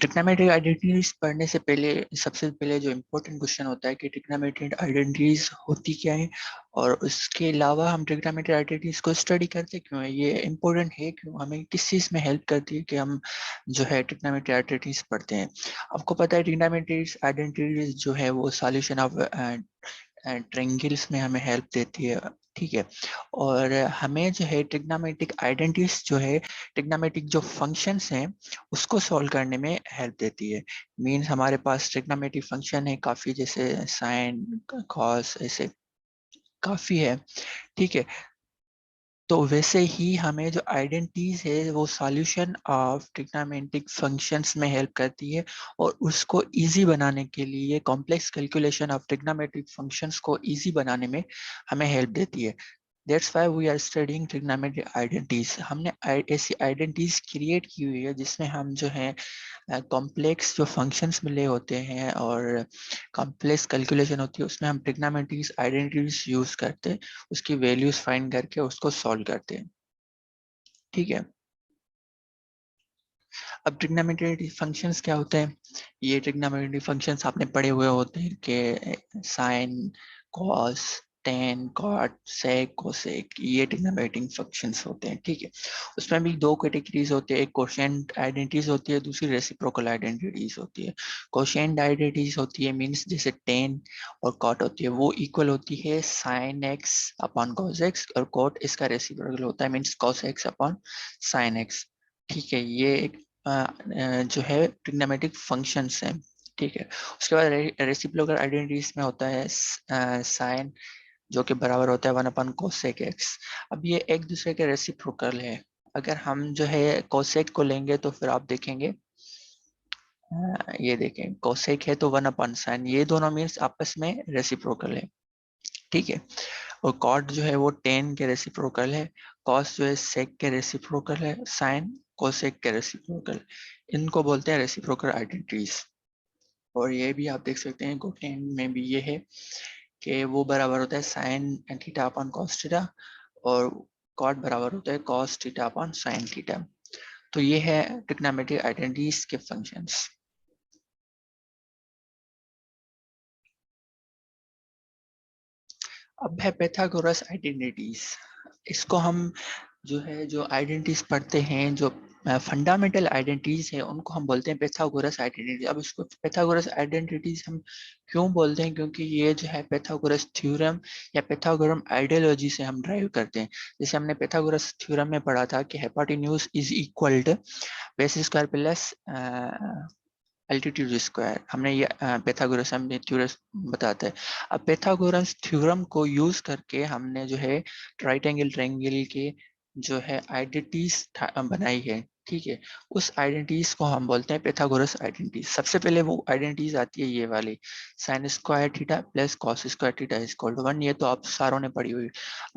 Trigonometric identities पढ़ने से पहले सबसे पहले जो इम्पोर्टेंट क्वेश्चन होता है कि ट्रिग्नोमेट्रिक आइडेंटिटीज होती क्या है, और उसके अलावा हम ट्रिग्नोमेट्रिक आइडेंटिटीज को स्टडी करते क्यों है, ये इम्पोर्टेंट है क्यों, हमें किस चीज़ में हेल्प करती है कि हम जो है ट्रिग्नोमेट्रिक आइडेंटिटीज पढ़ते हैं। आपको पता है ट्रिग्नोमेट्रिक आइडेंटिटीज जो है वो सॉल्यूशन ऑफ ट्रायंगल्स में हमें हेल्प देती है, ठीक है। और हमें जो है ट्रिग्नोमेट्रिक आइडेंटिटीज जो है ट्रिग्नोमेट्रिक जो फंक्शंस हैं उसको सॉल्व करने में हेल्प देती है। मीन्स हमारे पास ट्रिग्नोमेट्रिक फंक्शन है काफ़ी, जैसे साइन कॉस ऐसे काफ़ी है, ठीक है। तो वैसे ही हमें जो आइडेंटिटीज है वो सॉल्यूशन ऑफ ट्रिग्नोमेट्रिक फंक्शंस में हेल्प करती है, और उसको इजी बनाने के लिए complex calculation of trigonometric functions को इजी बनाने में हमें हेल्प देती है। That's why we are studying trigonometric identities। हमने ऐसी आइडेंटिटीज क्रिएट की हुई है जिसमें हम जो है कॉम्प्लेक्स जो फंक्शंस मिले होते हैं और कॉम्प्लेक्स कैलकुलेशन होती है उसमें हम ट्रिग्नोमेट्रिक आइडेंटिटीज यूज करते हैं, उसकी वैल्यूज फाइंड करके उसको सॉल्व करते हैं, ठीक है। अब ट्रिग्नोमेट्रिक फंक्शंस क्या होते हैं, ये ट्रिग्नोमेट्रिक फंक्शंस आपने पढ़े हुए होते हैं कि sine cos tan cot sec cosec, ये ट्रिग्नोमेट्रिक फंक्शंस होते हैं, ठीक है। उसमें भी दो कैटेगरीज होती है, एक कोशेंट आइडेंटिटीज होती है, दूसरी रेसिप्रोकल आइडेंटिटीज होती है। कोशेंट आइडेंटिटीज होती है मींस जैसे टेन और कॉट होती है वो इक्वल होती है sine x upon cos x, और कॉट इसका रेसिप्रोकल होता है means cos x upon sine x, ठीक है। ये एक जो है ट्रिग्नोमेट्रिक फंक्शंस हैं, ठीक है। उसके बाद रेसिप्रोकल आइडेंटिटीज में होता है साइन जो कि बराबर होता है 1 अपन कोसेक एक्स। अब ये एक दूसरे के रेसिप्रोकल है। अगर हम जो है कोसेक को लेंगे तो फिर आप देखेंगे ये देखें कोसेक है तो 1 अपन साइन, ये दोनों मीन्स आपस में रेसिप्रोकल है, ठीक है। और कॉट जो है वो टेन के रेसिप्रोकल है, कॉस जो है सेक के रेसिप्रोकल है, साइन कोसेक के रेसिप्रोकल, इनको बोलते हैं रेसिप्रोकल आइडेंटिटीज। और ये भी आप देख सकते हैं कोटेन में भी ये है कि वो बराबर होता है sine theta upon cos theta, और कॉट बराबर होता है cos theta upon sine theta. तो ये है ट्रिग्नोमेट्रिक आइडेंटिटीज के फंक्शंस। अब है पैथागोरस आइडेंटिटीज। इसको हम जो है जो आइडेंटिटीज पढ़ते हैं, जो फंडामेंटल आइडेंटिटीज है उनको हम बोलते हैं पैथागोरस आइडेंटिटीज। अब इसको पैथागोरस आइडेंटिटीज हम क्यों बोलते हैं, क्योंकि ये जो है पैथागोरस थ्योरम या पैथागोरम आइडियोलॉजी से हम ड्राइव करते हैं। जैसे हमने पैथागोरस थ्योरम में पढ़ा था कि hypotenuse is equal to base square plus altitude square, हमने ये पैथागोरस हमने थ्योरम बताता है। अब पैथागोरस थ्योरम को यूज करके हमने जो है राइट एंगल ट्रायंगल के जो है आइडेंटिटीज बनाई है, ठीक है। उस आइडेंटिटीज को हम बोलते हैं पैथागोरस आइडेंटिटीज। सबसे पहले वो आइडेंटिटीज आती है ये वाली, sine square theta plus cos square theta is equal to 1, ये तो आप सारों ने पढ़ी हुई।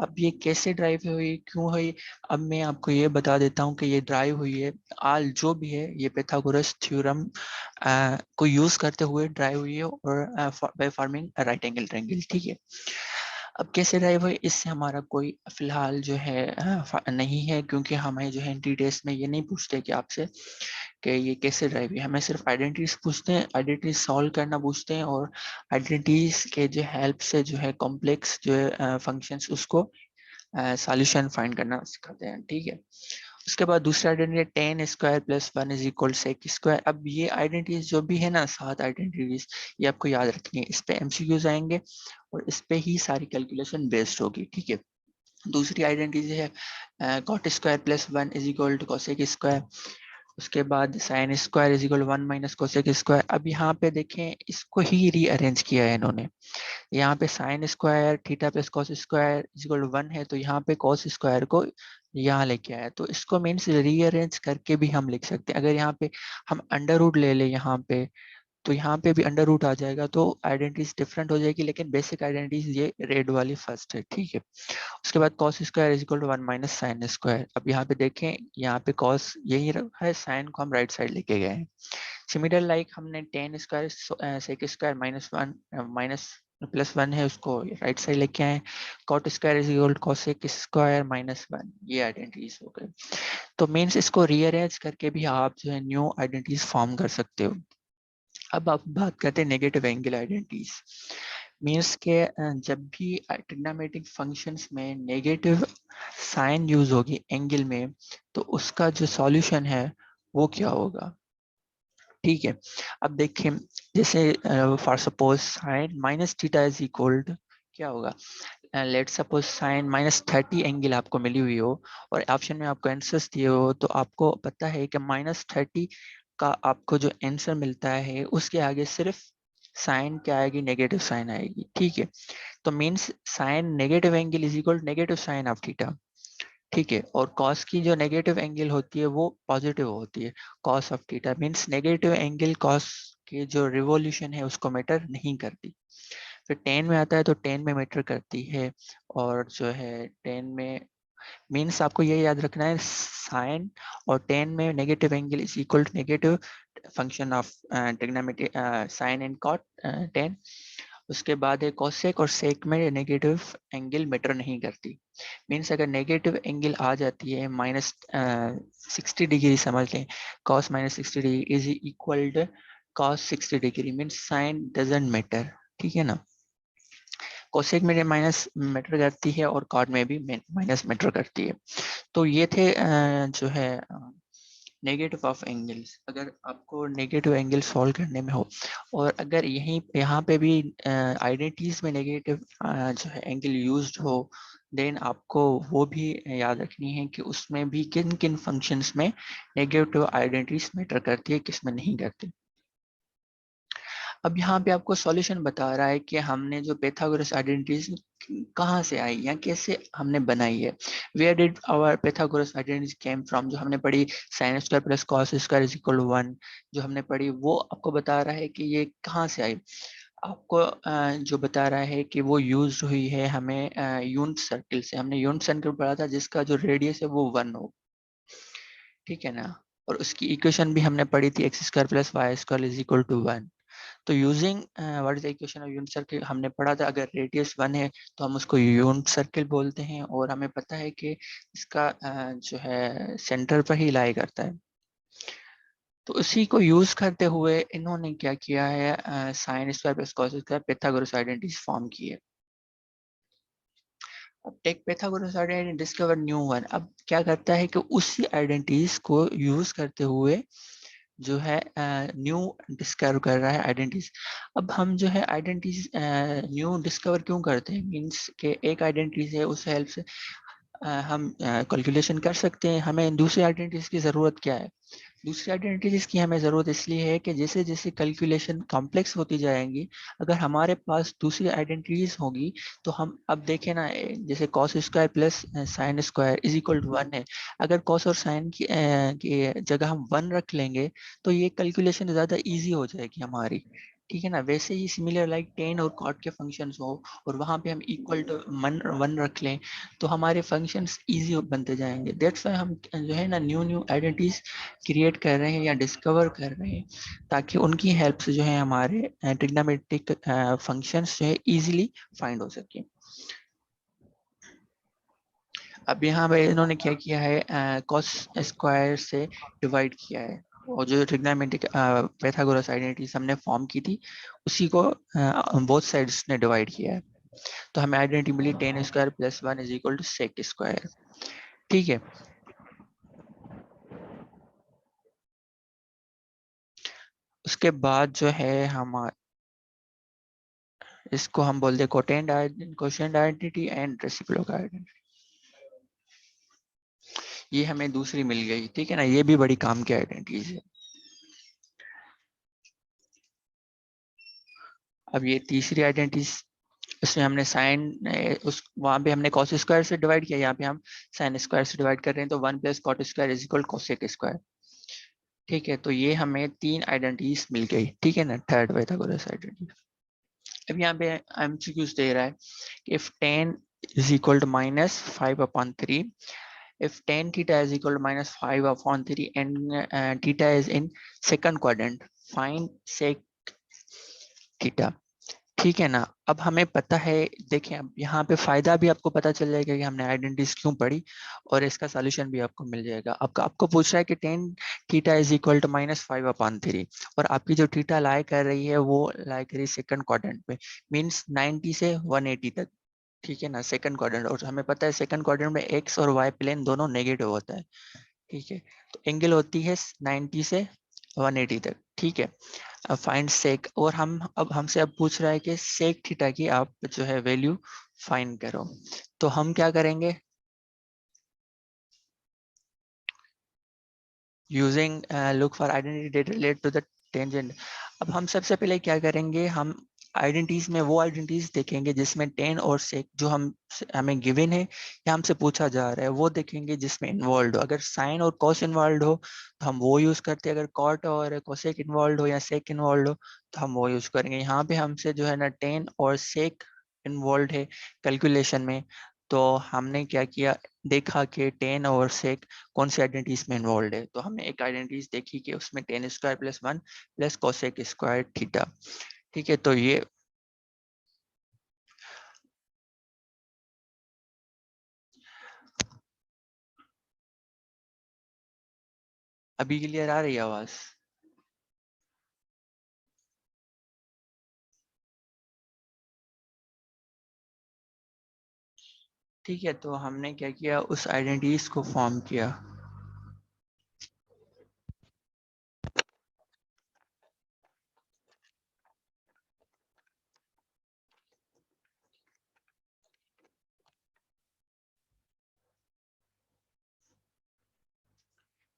अब ये कैसे ड्राइव हुई, क्यों हुई, अब मैं आपको ये बता देता हूँ कि ये ड्राइव हुई है आल जो भी है ये पैथागोरस थ्योरम को यूज करते हुए ड्राइव हुई है, और by forming right angle triangle, ठीक है। अब कैसे ड्राइव हुई इससे हमारा कोई फिलहाल जो है नहीं है, क्योंकि हमें जो है एंट्री टेस्ट में ये नहीं पूछते कि आपसे कि ये कैसे ड्राइव हुई, हमें सिर्फ आइडेंटिटीज पूछते हैं, आइडेंटिटीज सॉल्व करना पूछते हैं, और आइडेंटिटीज के जो हेल्प से जो है कॉम्प्लेक्स जो है फंक्शंस उसको सॉल्यूशन फाइंड करना सिखाते हैं, ठीक है। उसके बाद दूसरा identity tan square plus 1 = sec square. अब ये आइडेंटिटीज जो भी है ना 7 आइडेंटिटीज, ये आपको याद रखनी है, इस पे एमसीक्यूज आएंगे और इस पे ही सारी कैलकुलेशन बेस्ड होगी, ठीक है। दूसरी आइडेंटिटी है cot square plus 1 = cosec square. उसके बाद साइन स्क्वायर = 1 - कोसेक स्क्वायर। अब यहाँ पे देखें इसको ही रीअरेंज किया है इन्होंने, यहाँ पे sign square theta plus cos square equal 1 है, तो यहाँ पे कॉस स्क्वायर को यहाँ लेके आया, तो इसको मीन्स रीअरेंज करके भी हम लिख सकते हैं। अगर यहाँ पे हम अंडर रूट ले ले यहाँ पे, तो यहाँ पे भी अंडर रूट आ जाएगा, तो आइडेंटिटीज डिफरेंट हो जाएगी, लेकिन बेसिक आइडेंटिटीज ये रेड वाली फर्स्ट है, ठीक है। उसके बाद कॉस स्क्वायर = 1 - साइन स्क्वायर। अब यहाँ पे देखें यहाँ पे कॉस यही रखा है, साइन को हम राइट साइड लेके गए हैं। सिमिलर लाइक हमने टेन स्क्वायर सेक स्क्वायर -1 +1 है उसको राइट साइड लेके आए, cot square is equal to cosec square -1, ये आइडेंटिटीज हो गए। तो मीन्स इसको रीअरेंज करके भी आप जो है न्यू आइडेंटिटीज फॉर्म कर सकते हो। अब आप बात करते हैं नेगेटिव एंगल आइडेंटिटीज। मीन्स के जब भी ट्रिग्नोमेट्रिक फंक्शंस में नेगेटिव साइन यूज होगी एंगल में, तो उसका जो सॉल्यूशन है वो क्या होगा। ठीक है, अब देखें, जैसे for suppose sine minus theta is equal to क्या होगा। लेट सपोज साइन -30 एंगल आपको मिली हुई हो और ऑप्शन में आपको आंसर्स दिए हो, तो आपको पता है कि -30 का आपको जो आंसर मिलता है उसके आगे सिर्फ साइन क्या आएगी, नेगेटिव साइन आएगी। ठीक है, तो means sine negative angle is equal negative sine of theta. ठीक है, और कॉस की जो नेगेटिव एंगल होती है वो पॉजिटिव होती है, cos of theta. Means negative angle cos के जो रिवोल्यूशन है उसको मैटर नहीं करती। फिर टेन में आता है तो टेन में मैटर करती है, और जो है टेन में मीन्स आपको ये याद रखना है, साइन और टेन में negative angle is equal to negative function of trigonometry sine and cot tan. उसके बाद है कोसेक, और सेक में नेगेटिव एंगल मैटर नहीं करती। मीन्स अगर नेगेटिव एंगल आ जाती है -60 डिग्री समझ लें, cos -60 degree is equal to cos 60 degree, means sign doesn't matter. ठीक है ना, कोसेक में माइनस मैटर करती है और कॉट में भी माइनस मैटर करती है। तो ये थे जो है नेगेटिव ऑफ एंगल्स। अगर आपको नेगेटिव एंगल सॉल्व करने में हो, और अगर यहाँ पे भी आइडेंटिटीज में नेगेटिव जो है एंगल यूज्ड हो, देन आपको वो भी याद रखनी है कि उसमें भी किन किन फंक्शंस में नेगेटिव आइडेंटिटीज मैटर करती है, किस में नहीं करती। अब यहाँ पे आपको सॉल्यूशन बता रहा है कि हमने जो पैथागोरस आइडेंटिटीज कहाँ से आई या कैसे हमने बनाई है। Where did our Pythagoras identities came from, जो हमने पढ़ी sine square plus cos square is equal to 1, जो हमने पढ़ी वो आपको बता रहा है कि ये कहाँ से आई। आपको जो बता रहा है कि वो यूज हुई है हमें यूनिट सर्किल से। हमने यूनिट सर्किल पढ़ा था जिसका जो रेडियस है वो 1 हो। ठीक है ना, और उसकी इक्वेशन भी हमने पढ़ी थी x square plus y square is equal to 1। तो using what is the equation of unit circle हमने पढ़ा था, अगर रेडियस 1 है तो हम उसको यूनिट सर्किल बोलते हैं, और हमें पता है कि इसका जो है सेंटर पर ही लाई करता है। तो उसी को यूज करते हुए इन्होंने क्या किया है, sine square plus cos square Pythagoras identities form की है। अब take Pythagoras identity discover new one. अब क्या करता है कि उसी आइडेंटिटीज को यूज करते हुए जो है न्यू डिस्कवर कर रहा है आइडेंटिटीज। अब हम जो है आइडेंटिटीज न्यू डिस्कवर क्यों करते हैं, मीन्स के एक आइडेंटिटीज है उस हेल्प से हम कैलकुलेशन कर सकते हैं। हमें दूसरी आइडेंटिटीज की ज़रूरत क्या है, दूसरी आइडेंटिटीज की हमें ज़रूरत इसलिए है कि जैसे जैसे कैलकुलेशन कॉम्प्लेक्स होती जाएंगी, अगर हमारे पास दूसरी आइडेंटिटीज होगी तो हम अब देखें ना, जैसे cos square plus sine square is equal to 1 है। अगर कॉस और साइन की जगह हम 1 रख लेंगे तो ये कैलकुलेशन ज़्यादा ईजी हो जाएगी हमारी। ठीक है ना, वैसे ही सिमिलर लाइक टेन और कॉट के फंक्शंस हो और वहाँ पे हम इक्वल टू 1 रख लें तो हमारे फंक्शंस इजी बनते जाएंगे। दैट्स वाई हम जो है ना न्यू न्यू आइडेंटिटीज क्रिएट कर रहे हैं या डिस्कवर कर रहे हैं, ताकि उनकी हेल्प से जो है हमारे ट्रिग्नोमेट्रिक फंक्शंस जो है इजीली फाइंड हो सके। अब यहाँ पे इन्होंने क्या किया है, कॉस स्क्वायर से डिवाइड किया है, और जो ट्रिग्नोमेट्रिक पाइथागोरस आइडेंटिटीज हमने फॉर्म की थी उसी को बोथ साइड्स ने डिवाइड किया है। तो हमें आइडेंटिटी मिली tan square plus 1 is equal to sec square. ठीक है, उसके बाद जो है हम इसको हम बोलते हैं quotient identity and reciprocal identity. ये हमें दूसरी मिल गई। ठीक है ना, ये भी बड़ी काम की आइडेंटिटीज है। अब ये तीसरी आइडेंटिटीज, उसमें हमने साइन उस वहां पे हमने कॉस स्क्वायर से डिवाइड किया, यहाँ पे हम साइन स्क्वायर से डिवाइड कर रहे हैं, तो 1 plus cot square is equal cosec square. ठीक है, तो ये हमें 3 आइडेंटिटीज मिल गई। ठीक है ना, थर्ड पाइथागोरस आइडेंटिटी। अब यहाँ पे एमसीक्यूज दे रहा है कि if tan is equal to -5/3, if tan theta is equal to -5/3 and theta is in second quadrant, find sec theta। ठीक है ना। अब हमें पता है, देखें अब यहाँ पे फायदा भी आपको पता चल जाएगा कि हमने आइडेंटिटीज क्यों पढ़ी, और इसका सॉल्यूशन भी आपको मिल जाएगा। आपका आपको पूछ रहा है कि tan theta is equal to -5/3, और आपकी जो थीटा लाई कर रही है वो लाई कर रही है सेकंड क्वाड्रेंट पे, मींस 90 से 180 तक। ठीक है ना, सेकंड क्वाड्रेंट, और हमें पता है सेकंड क्वाड्रेंट में एक्स और वाई प्लेन दोनों नेगेटिव होता है। ठीक है, तो एंगल होती है 90 से 180 तक। ठीक है, अब फाइंड सेक, और हम अब हमसे अब पूछ रहा है कि सेक थीटा की आप जो है वैल्यू फाइंड करो। तो हम क्या करेंगे, using look for identity that relate to the tangent. अब हम सबसे पहले क्या करेंगे, हम आइडेंटिटीज में वो आइडेंटिटीज देखेंगे जिसमें टेन और सेक जो हम हमें गिवन है या हमसे पूछा जा रहा है वो देखेंगे जिसमें इन्वॉल्व हो। अगर साइन और कॉस इन्वॉल्व हो तो हम वो यूज करते हैं, अगर कॉट और कोसेक इन्वॉल्व हो या सेक इन्वॉल्व हो तो हम वो यूज करेंगे। यहाँ पे हमसे जो है ना टेन और सेक इन्वॉल्व है कैलकुलेशन में, तो हमने क्या किया, देखा कि टेन और सेक कौन सी आइडेंटिटीज में इन्वॉल्व है। तो हमने एक आइडेंटिटीज देखी कि उसमें ten square plus 1 plus cosec square theta. ठीक है, तो ये अभी क्लियर आ रही है आवाज? ठीक है, तो हमने क्या किया, उस आइडेंटिटीज को फॉर्म किया।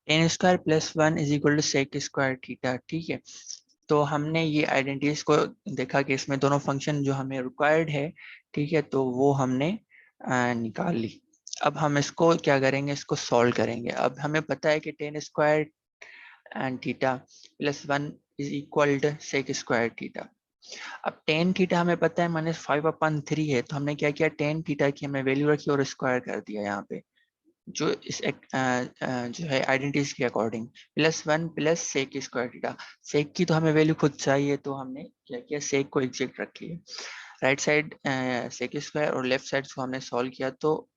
Tan square plus 1 is equal to sec square theta. ठीक है, तो हमने ये आइडेंटिटीज को देखा कि इसमें दोनों फंक्शन जो हमें रिक्वायर्ड है, ठीक है, तो वो हमने निकाल ली। अब हम इसको क्या करेंगे, इसको सॉल्व करेंगे। अब हमें पता है कि tan square and theta plus 1 is equal to sec square theta. अब टेन थीटा हमें पता है -5/3 है, तो हमने क्या किया, टेन थीटा की हमने वैल्यू रखी और स्क्वायर कर दिया यहाँ पे, जो जो है आइडेंटिटीज के according, +1 plus sec square theta. Sec की तो हमें वैल्यू खुद चाहिए, तो हमने क्या किया, सेक को एग्जैक्ट रखी है। राइट साइड सेक स्क्वायर और लेफ्ट साइड को हमने सॉल्व किया, तो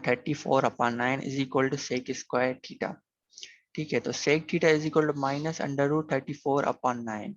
34/9 is equal to sec square theta. ठीक है, तो sec theta is equal to -√34/9।